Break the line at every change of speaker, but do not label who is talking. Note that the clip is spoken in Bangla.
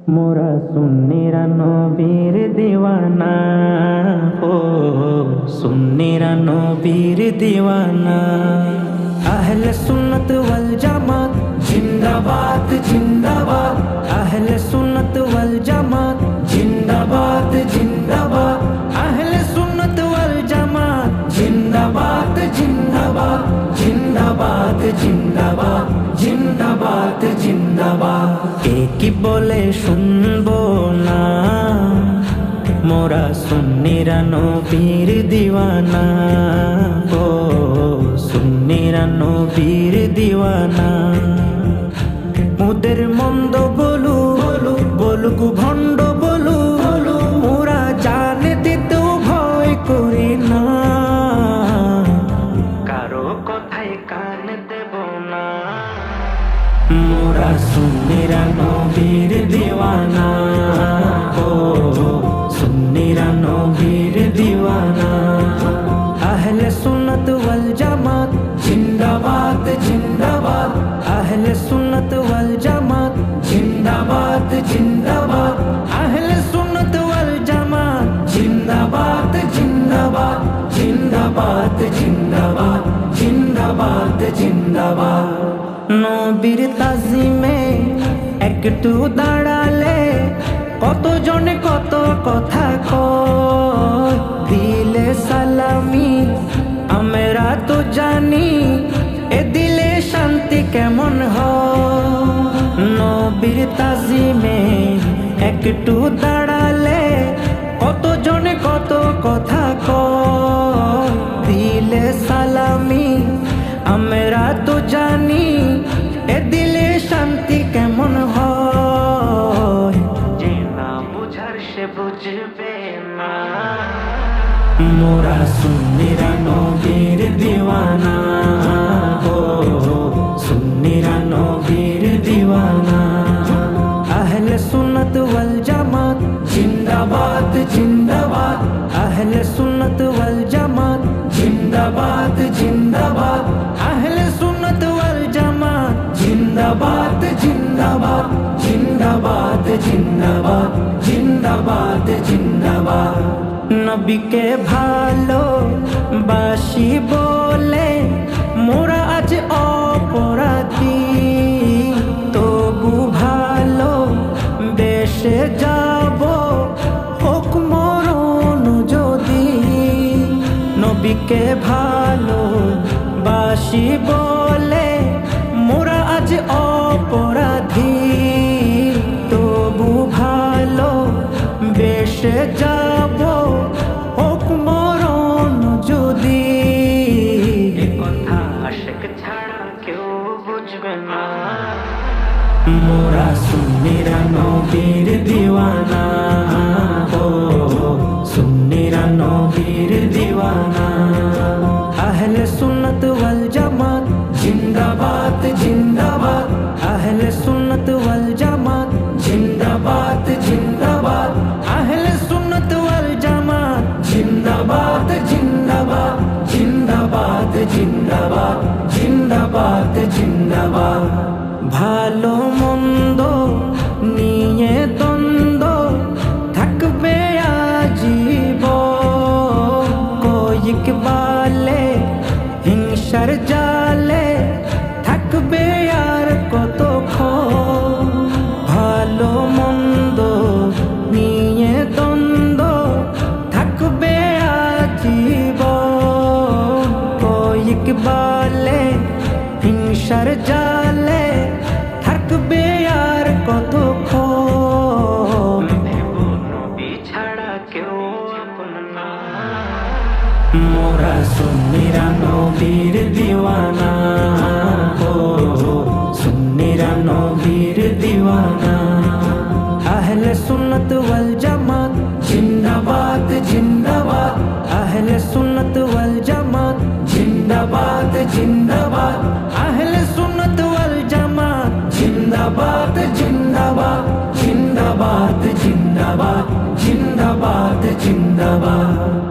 মোরা সুন্নিরা নবীর দিওয়ানা, ও সুন্নিরা নবীর দিওয়ানা। আহলে সুন্নত ওয়াল জামাত জিন্দাবাদ জিন্দাবাদ, আহলে সুন্নত ওয়াল জামাত জিন্দাবাদ জিন্দাবাদ, আহলে সুন্নত ওয়াল জামাত জিন্দাবাদ জিন্দাবাদ, জিন্দাবাদ জিন্দাবাদ, জিন্দাবাদ জিন্দাবাদ। কে কি বলে শুনবো না, মোরা সুন্নিরা নবীর দিওয়ানা, ও সুন্নিরা নবীর দিওয়ানা। মোদের মন্দ বলু বলুক ভণ্ড বলু, মোরা জানে দিতেও ভয় করি না, কারো কথায় কান দেব না। মোরা সুন্নিরা নবীর দিওয়ানা, ও সুন্নিরা নবীর দিওয়ানা। আহলে সুন্নত ওয়াল জামাত জিন্দাবাদ জিন্দাবাদ, আহলে সুন্নত ওয়াল জামাত জিন্দাবাদ জিন্দাবাদ, আহলে সুন্নত ওয়াল জামাত জিন্দাবাদ জিন্দাবাদ, জিন্দাবাদ জিন্দাবাদ, জিন্দাবাদ জিন্দাবাদ। নবীর তাজিমে একটু দাঁড়ালে কতজনে কত কথা কয়, দিলে সালামি আমরা তো জানি, এ দিলে শান্তি কেমন হয়। নবীর তাজিমে একটু দাঁড়ালে কতজনে কত কথা কয়, দিলে সালামি আমরা তো জানি, এ দিলে শান্তি কেমন হয়। যে না বুঝার সে বুঝবে না, মোরা সুন্নিরা নবীর দিওয়ানা, ও সুন্নিরা নবীর দিওয়ানা। আহলে সুন্নত ওয়াল জামাত জিন্দাবাদ জিন্দাবাদ, আহলে সুন্নত ওয়াল জামাত জিন্দাবাদ জিন্দাবাদ, আহলে সুন্নত ওয়াল জামাত জিন্দাবাদ জিন্দাবাদ, জিন্দাবাদ জিন্দাবাদ, জিন্দাবাদ জিন্দাবাদ। নবীকে ভালো বাসি বলে মোরা আজ অপরাধী, তবু ভালো বেশে যাব হোক মরণ যদি। নবীকে ভালো বাসি বলে মোরা আজ অপরাধী, তবু ভালো বেশে যাব হোক মরণ যদি। এ কথা আশিক ছাড়া কেউ বুঝবে না, মোরা সুন্নিরা নবীর দিওয়ানা, ও সুন্নিরা নবীর দিওয়ানা। আহলে সুন্নত ওয়াল জামাত জিন্দাবাদ জিন্দাবাদ, আহলে সুন্নত ওয়াল জামাত জিন্দাবাদ জিন্দাবাদ, আহলে সুন্নত ওয়াল জামাত জিন্দাবাদ জিন্দাবাদ, জিন্দাবাদ জিন্দাবাদ, জিন্দাবাদ জিন্দাবাদ। ভালো মন্দ নিয়ে দ্বন্দ্ব থাকবে আজীবন, কয়েক বালে হিংসার জালে থাকবে আর কতক্ষণ। ভালো মন্দ নিয়ে দ্বন্দ্ব থাকবে আজীবন, কয়েক বালে হিংসার জালে থাকবে আর কতক্ষণ। নবী ছাড়া কেউ আপন না, মোরা সুন্নিরা নবীর দিওয়ানা, ও সুন্নিরা নবীর দিওয়ানা। আহলে সুন্নত ওয়াল জামাত জিন্দাবাদ জিন্দাবাদ, আহলে সুন্নত ওয়াল জামাত জিন্দাবাদ জিন্দাবাদ, আহলে সুন্নত ওয়াল জামাত জিন্দাবাদ জিন্দাবাদ, জিন্দাবাদ জিন্দাবাদ, জিন্দাবাদ জিন্দাবাদ।